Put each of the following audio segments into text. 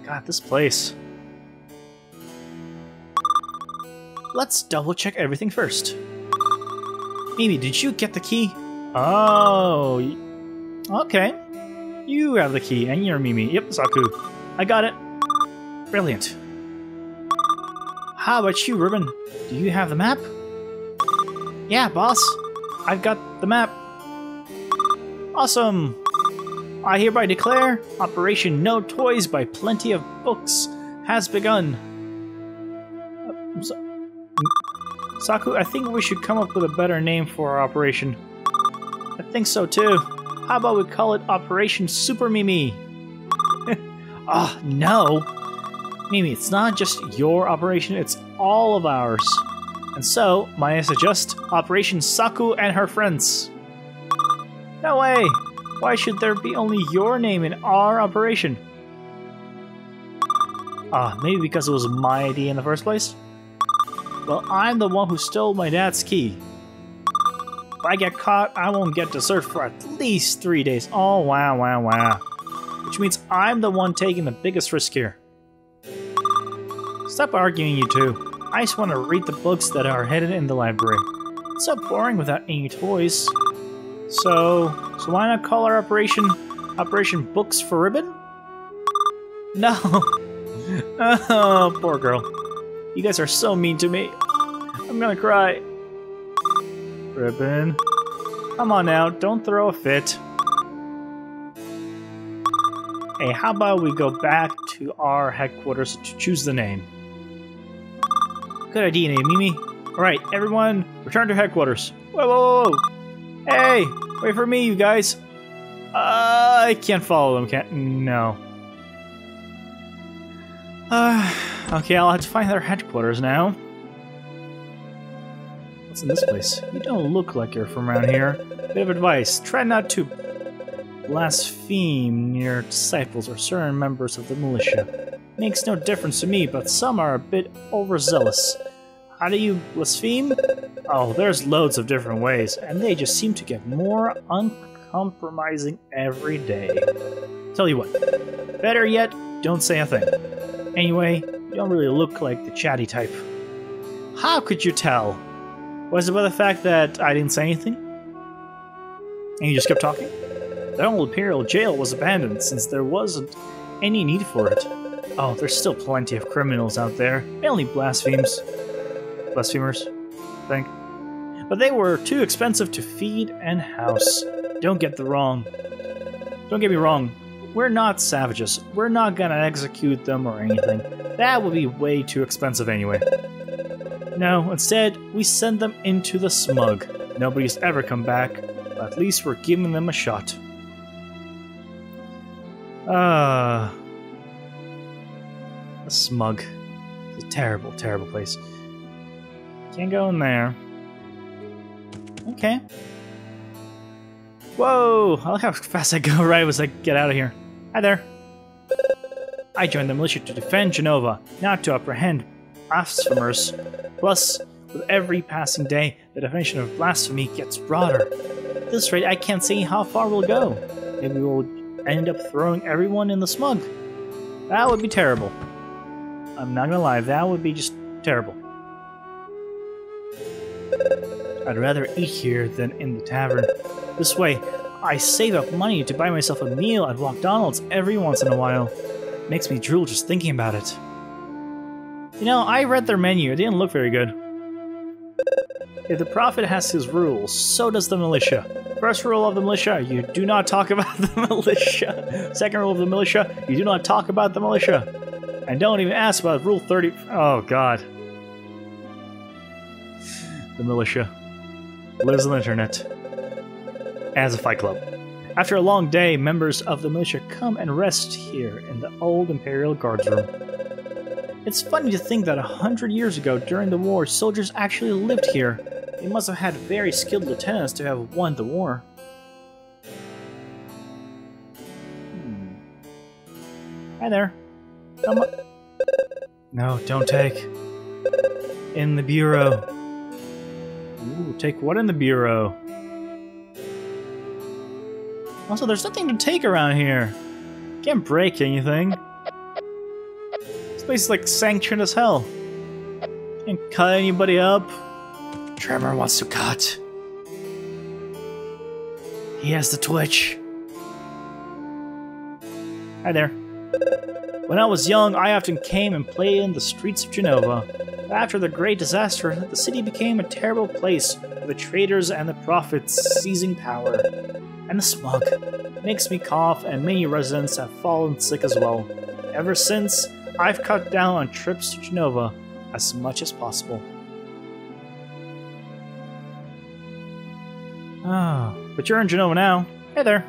God, this place. Let's double check everything first. Mimi, did you get the key? Oh, okay. You have the key, and you're Mimi. Yep, Saku. I got it. Brilliant. How about you, Ribbon? Do you have the map? Yeah, boss. I've got the map. Awesome. I hereby declare Operation No Toys by Plenty of Books has begun. Saku, I think we should come up with a better name for our operation. I think so too. How about we call it Operation Super Mimi? Oh, no. Mimi, it's not just your operation, it's all of ours. And so, might I suggest Operation Saku and her friends? No way! Why should there be only your name in our operation? Maybe because it was my idea in the first place? Well, I'm the one who stole my dad's key. If I get caught, I won't get dessert for at least 3 days. Oh, wow, wow, wow. Which means I'm the one taking the biggest risk here. Stop arguing, you two. I just want to read the books that are hidden in the library. It's so boring without any toys. So why not call our Operation Books for Ribbon? No. Oh, poor girl. You guys are so mean to me. I'm gonna cry. Ribbon. Come on now, don't throw a fit. Hey, how about we go back to our headquarters to choose the name? Good idea, Mimi. Alright, everyone, return to headquarters. Whoa, whoa, whoa! Hey! Wait for me, you guys! I can't follow them, can't... No. Okay, I'll have to find their headquarters now. What's in this place? You don't look like you're from around here. Bit of advice, try not to blaspheme near disciples or certain members of the militia. Makes no difference to me, but some are a bit overzealous. How do you blaspheme? Oh, there's loads of different ways, and they just seem to get more uncompromising every day. Tell you what, better yet, don't say a thing. Anyway, you don't really look like the chatty type. How could you tell? Was it by the fact that I didn't say anything? And you just kept talking? The old Imperial jail was abandoned since there wasn't any need for it. Oh, there's still plenty of criminals out there, mainly blasphemers, I think. But they were too expensive to feed and house. Don't get me wrong. We're not savages. We're not gonna execute them or anything. That would be way too expensive anyway. No, instead, we send them into the smug. Nobody's ever come back, but at least we're giving them a shot. The smug. It's a terrible, terrible place. Can't go in there. Okay. Whoa! I like how fast I go right as I get out of here. Hi there. I joined the militia to defend Genova, not to apprehend blasphemers. Plus, with every passing day, the definition of blasphemy gets broader. At this rate, I can't see how far we'll go. Maybe we'll end up throwing everyone in the smug. That would be terrible. I'm not gonna lie, that would be just terrible. I'd rather eat here than in the tavern. This way, I save up money to buy myself a meal at McDonald's every once in a while. Makes me drool just thinking about it. You know, I read their menu, it didn't look very good. If the prophet has his rules, so does the militia. First rule of the militia, you do not talk about the militia. Second rule of the militia, you do not talk about the militia. And don't even ask about rule 30... Oh, God. The militia lives on the internet. As a fight club. After a long day, members of the militia come and rest here in the old Imperial Guards room. It's funny to think that 100 years ago, during the war, soldiers actually lived here. They must have had very skilled lieutenants to have won the war. Hi there. Come on. No, don't take. In the bureau. Ooh, take what in the bureau? Also, there's nothing to take around here. Can't break anything. place is like sanctioned as hell. Can't cut anybody up. Tremor wants to cut. He has the twitch. Hi there. When I was young, I often came and played in the streets of Genova. After the Great Disaster, the city became a terrible place, with the traders and the prophets seizing power. And the smog makes me cough, and many residents have fallen sick as well. Ever since, I've cut down on trips to Genova as much as possible. Ah, but you're in Genova now. Hey there.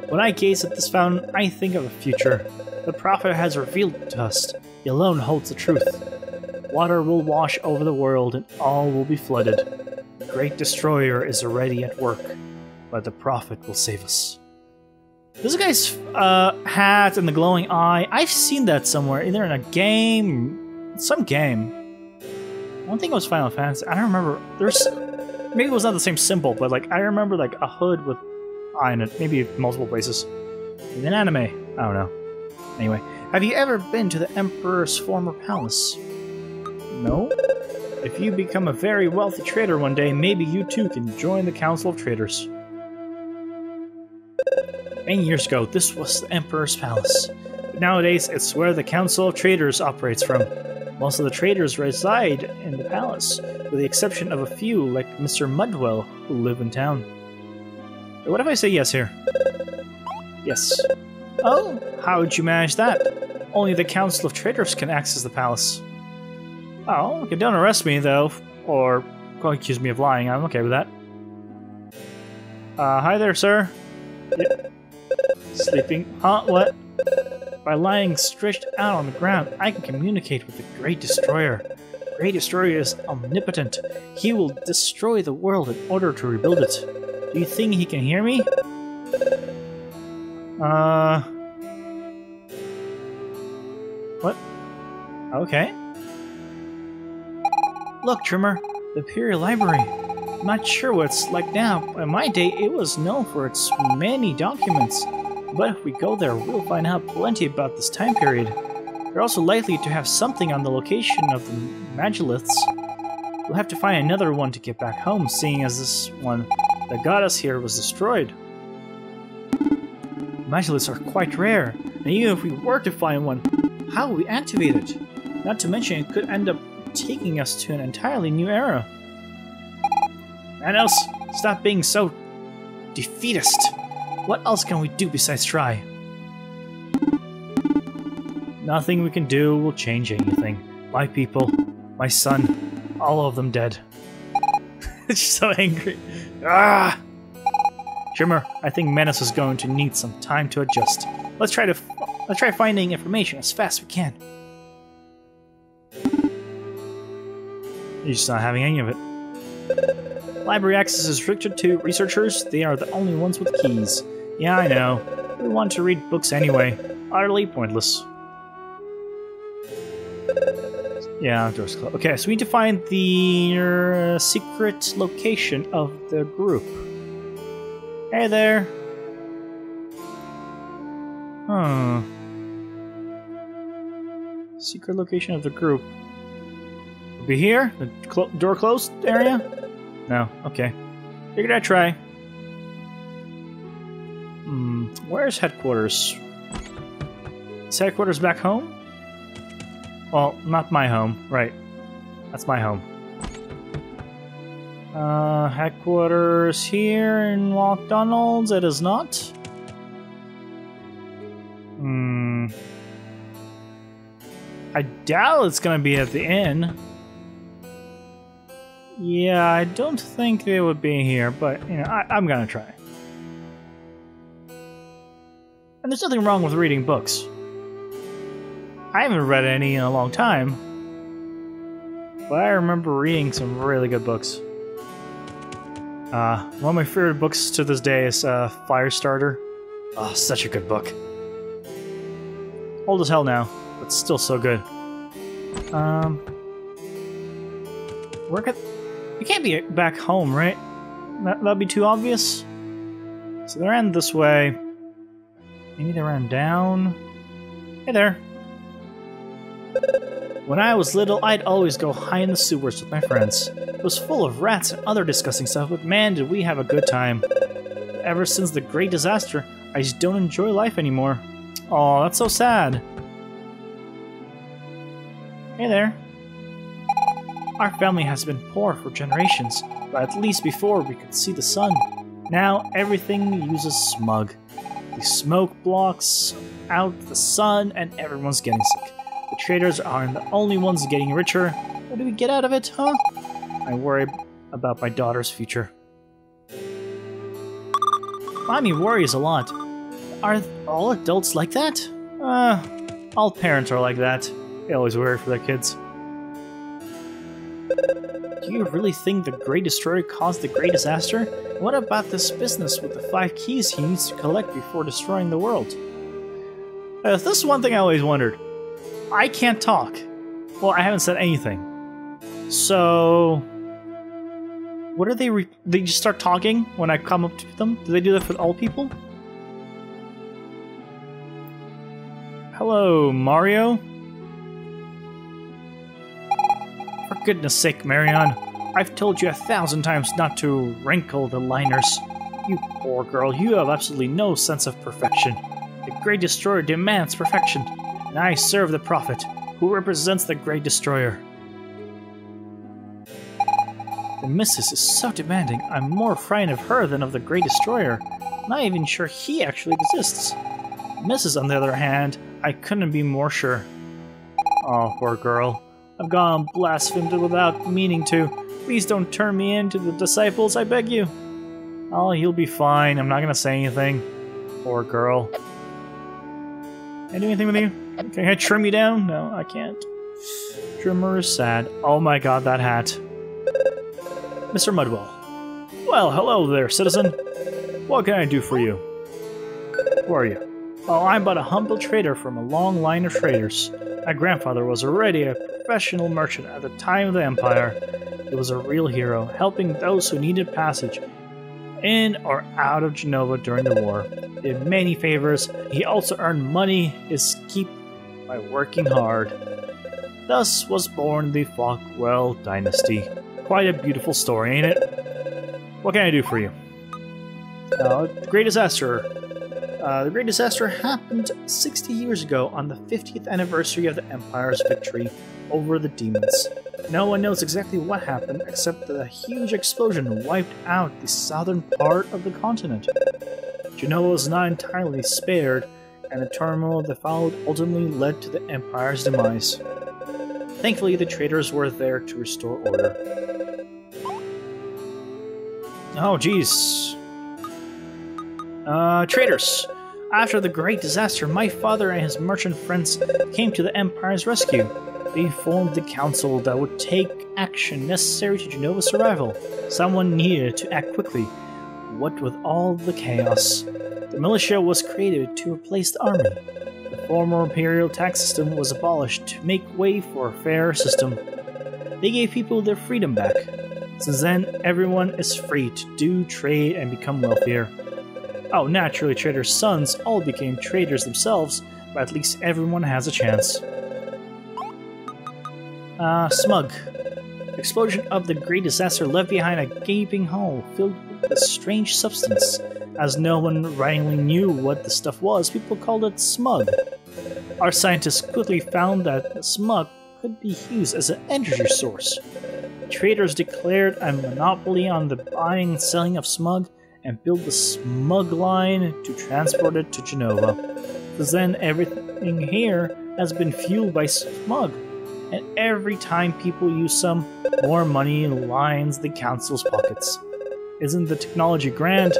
When I gaze at this fountain, I think of the future. The prophet has revealed it to us. He alone holds the truth. Water will wash over the world and all will be flooded. The great destroyer is already at work, but the prophet will save us. This guy's hat and the glowing eye, I've seen that somewhere, either in a game, some game. I don't think it was Final Fantasy. I don't remember. Maybe it was not the same symbol, but like I remember like a hood with eye in it, maybe multiple places. In an anime, I don't know. Anyway, have you ever been to the Emperor's former palace? No? If you become a very wealthy trader one day, maybe you too can join the Council of Traders. Many years ago, this was the Emperor's palace. But nowadays, it's where the Council of Traders operates from. Most of the traders reside in the palace, with the exception of a few like Mr. Mudwell, who live in town. What if I say yes here? Yes. Oh, how would you manage that? Only the Council of Traders can access the palace. Oh, okay, don't arrest me, though, or accuse me of lying. I'm okay with that. Hi there, sir. Yep. Sleeping? Huh? What? By lying stretched out on the ground, I can communicate with the Great Destroyer. The Great Destroyer is omnipotent. He will destroy the world in order to rebuild it. Do you think he can hear me? What? Okay. Look, Trimmer, the Imperial Library. I'm not sure what it's like now, but in my day it was known for its many documents. But if we go there, we'll find out plenty about this time period. They're also likely to have something on the location of the Magilliths. We'll have to find another one to get back home, seeing as this one that got us here was destroyed. Magilliths are quite rare, and even if we were to find one, how will we activate it? Not to mention, it could end up taking us to an entirely new era. Manos, stop being so defeatist. What else can we do besides try? Nothing we can do will change anything. My people, my son, all of them dead. It's so angry. Ah! Shimmer, I think Menace is going to need some time to adjust. Let's try finding information as fast as we can. You're just not having any of it. Library access is restricted to researchers. They are the only ones with keys. Yeah, I know. We want to read books anyway. Utterly pointless. Yeah, door's closed. Okay, so we need to find the secret location of the group. Hey there. Huh. Secret location of the group. It'll be here? The door closed area? No, okay. Figured I'd try. Where's headquarters? Is headquarters back home? Well, not my home. Right. That's my home. Headquarters here in McDonald's. It is not. I doubt it's gonna be at the inn. Yeah, I don't think they would be here, but, you know, I'm gonna try. And there's nothing wrong with reading books. I haven't read any in a long time, but I remember reading some really good books. One of my favorite books to this day is Firestarter. Oh, such a good book. Old as hell now, but still so good. You can't be back home, right? That'd be too obvious. So they ran this way. Maybe they ran down. Hey there. When I was little, I'd always go hide in the sewers with my friends. It was full of rats and other disgusting stuff, but man, did we have a good time. Ever since the great disaster, I just don't enjoy life anymore. Aw, that's so sad. Hey there. Our family has been poor for generations, but at least before we could see the sun. Now everything uses smog. The smoke blocks out the sun and everyone's getting sick. The traders aren't the only ones getting richer. What do we get out of it, huh? I worry about my daughter's future. Mommy worries a lot. Are all adults like that? All parents are like that. They always worry for their kids. Do you really think the Great Destroyer caused the Great Disaster? What about this business with the 5 keys he needs to collect before destroying the world? This is one thing I always wondered. I can't talk. Well, I haven't said anything. So... what are they they just start talking when I come up to them? Do they do that for all people? Hello, Mario? For goodness sake, Marion. I've told you 1,000 times not to wrinkle the liners. You poor girl, you have absolutely no sense of perfection. The Great Destroyer demands perfection, and I serve the Prophet, who represents the Great Destroyer. The Missus is so demanding, I'm more frightened of her than of the Great Destroyer. I'm not even sure he actually exists. Mrs., on the other hand, I couldn't be more sure. Oh, poor girl. I've gone blasphemed without meaning to. Please don't turn me into the disciples, I beg you. Oh, he'll be fine. I'm not gonna say anything. Poor girl. Can I do anything with you? Can I trim you down? No, I can't. Trimmer is sad. Oh my god, that hat. Mr. Mudwell. Well, hello there, citizen. What can I do for you? Who are you? Oh, I'm but a humble trader from a long line of traders. My grandfather was already a professional merchant at the time of the Empire. He was a real hero, helping those who needed passage in or out of Genova during the war. He did many favors. He also earned money his keep by working hard. Thus was born the Falkwell dynasty. Quite a beautiful story, ain't it? What can I do for you? The Great Disaster. The Great Disaster happened 60 years ago on the 50th anniversary of the Empire's victory over the demons. No one knows exactly what happened, except that a huge explosion wiped out the southern part of the continent. Genova was not entirely spared, and the turmoil that followed ultimately led to the Empire's demise. Thankfully, the traders were there to restore order. Oh, jeez. Traders. After the Great Disaster, my father and his merchant friends came to the Empire's rescue. They formed the council that would take action necessary to Genova's survival. Someone needed to act quickly. What with all the chaos? The militia was created to replace the army. The former imperial tax system was abolished to make way for a fairer system. They gave people their freedom back. Since then, everyone is free to do trade and become wealthier. Oh, naturally, traders' sons all became traders themselves, but at least everyone has a chance. Smug. The explosion of the Great Disaster left behind a gaping hole filled with a strange substance. As no one rightly knew what the stuff was, people called it smug. Our scientists quickly found that the smug could be used as an energy source. Traders declared a monopoly on the buying and selling of smug, and built the smug line to transport it to Genova. Since then, everything here has been fueled by smug, and every time people use some, more money lines the council's pockets. Isn't the technology grand?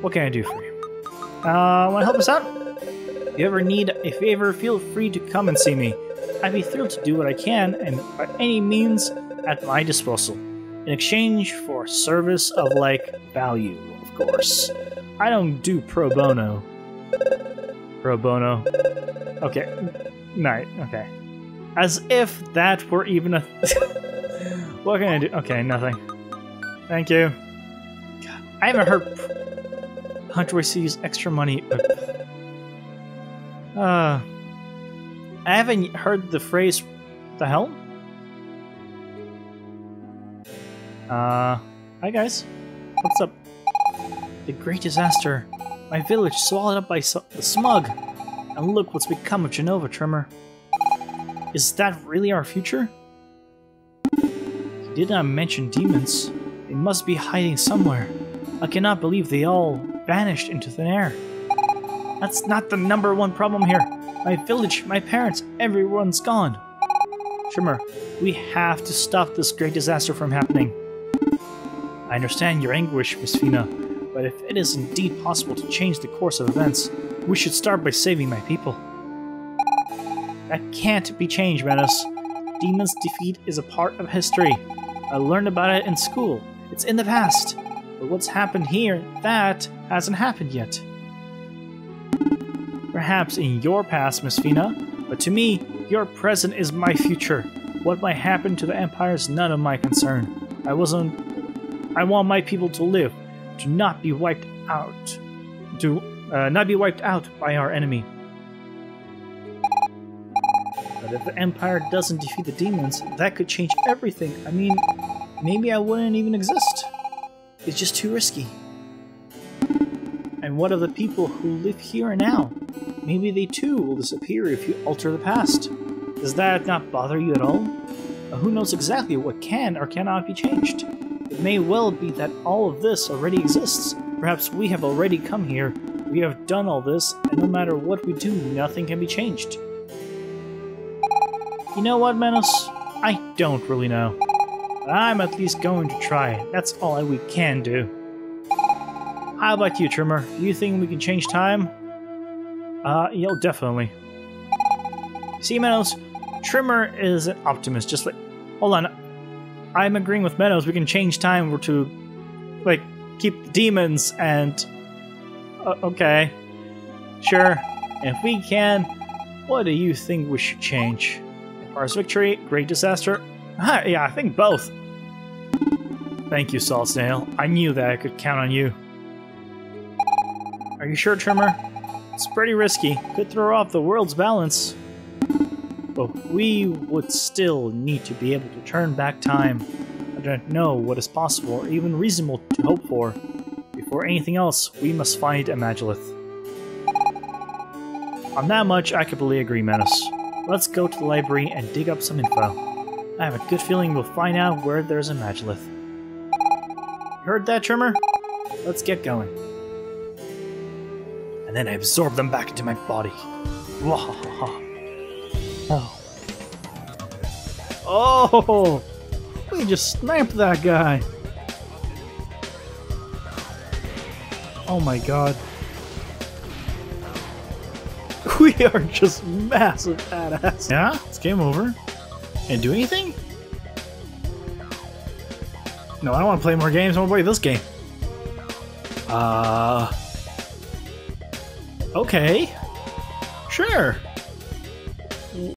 What can I do for you? Want to help us out? If you ever need a favor, feel free to come and see me. I'd be thrilled to do what I can, and by any means at my disposal. In exchange for service of, like, value, of course. I don't do pro bono. Pro bono. Okay. Right, okay. As if that were even a... What can I do? Okay, nothing. Thank you. God, I haven't heard Hunter use extra money. I haven't heard the phrase, what the hell? Hi guys. What's up? The great disaster. My village swallowed up by the smug. And look what's become of Genova, Tremor. Is that really our future? He did not mention demons. They must be hiding somewhere. I cannot believe they all vanished into thin air. That's not the #1 problem here. My village, my parents, everyone's gone. Tremor, we have to stop this great disaster from happening. I understand your anguish, Miss Fina, but if it is indeed possible to change the course of events, we should start by saving my people. That can't be changed, Menos. Demon's defeat is a part of history. I learned about it in school. It's in the past. But what's happened here, that hasn't happened yet. Perhaps in your past, Miss Fina, but to me, your present is my future. What might happen to the Empire is none of my concern. I want my people to live, to not be wiped out, by our enemy. But if the Empire doesn't defeat the demons, that could change everything. I mean, maybe I wouldn't even exist. It's just too risky. And what of the people who live here and now? Maybe they too will disappear if you alter the past. Does that not bother you at all? Who knows exactly what can or cannot be changed? It may well be that all of this already exists. Perhaps we have already come here. We have done all this, and no matter what we do, nothing can be changed. You know what, Menos? I don't really know. But I'm at least going to try. That's all we can do. How about you, Tremor? Do you think we can change time? Definitely. See, Menos, Tremor is an optimist, just like... Hold on. I'm agreeing with Menos. We can change time to, like, keep the demons and... okay. Sure. If we can, what do you think we should change? Empire's victory? Great disaster? Yeah, I think both. Thank you, Salt Snail. I knew that I could count on you. Are you sure, Tremor? It's pretty risky. Could throw off the world's balance. But we would still need to be able to turn back time. I don't know what is possible or even reasonable to hope for. Before anything else, we must find a Magilith. On that much, I completely agree, Menos. Let's go to the library and dig up some info. I have a good feeling we'll find out where there's a Magilith. You heard that, Tremor? Let's get going. And then I absorb them back into my body. Oh. Oh! We just sniped that guy! Oh my god. We are just massive badass. Yeah? It's game over. Can't do anything? No, I don't want to play more games. I want to play this game. Okay. Sure.